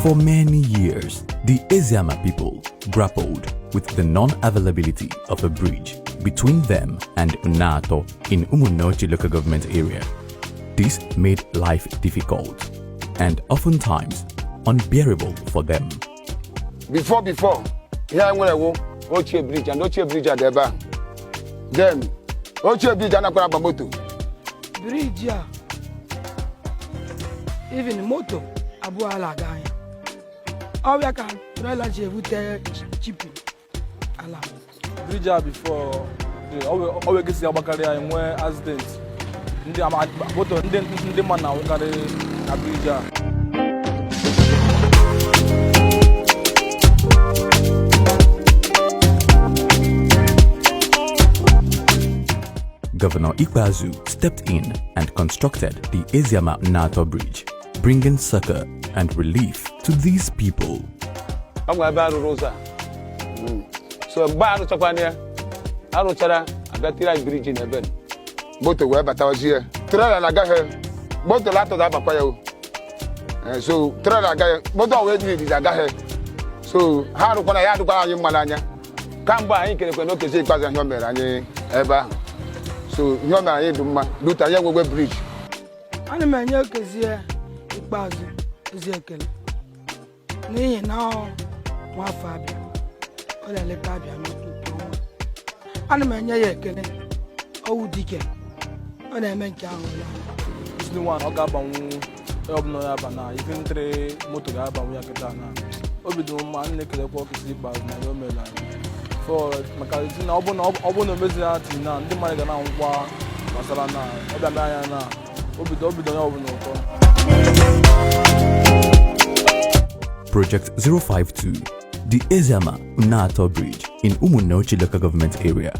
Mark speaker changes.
Speaker 1: For many years, the Eziama people grappled with the non-availability of a bridge between them and Nneato in Umunneochi local government area. This made life difficult and oftentimes unbearable for them.
Speaker 2: Before, here I'm going to go Ochi bridge and Ochi bridge at the back. Then, Ochi bridge and Akura Bamoto.
Speaker 3: Bridge, yeah. Even moto, Abu Alaga. All we can relative with the cheap.
Speaker 4: Bridge before, always get the Abakaria and where accident. The moto and then the man now got a bridge.
Speaker 1: Governor Ikpeazu stepped in and constructed the Eziama Nneato Bridge, bringing succor and relief to these people.
Speaker 2: I'm going to Rosa. So, Baru Chapania, Arochara, I got the bridge in heaven. Both the web, but I was here. Trailer, I got her. Both the latter that Bapayo. So, Trailer, I got her. Both the way I got her. So, how do I have to buy you, Malania? Come by, you can look at the Pazan Yomber and Eva. So, you're not able to do the young bridge.
Speaker 3: I'm a young here. It was Ezekiel. Nay, now, my father. Or the Lepabia. I'm a young oh, Dick. When I make down.
Speaker 4: It's the one I got on Yabana, even 3 Motogaba Yakatana. Obido man, Nicola walk is sleep by my own line. For Macalison, Obono Visiati now, the Margana, Masalana, Odayana, Obido.
Speaker 1: Project 052, the Eziama Nneato Bridge in Umunneochi local government area.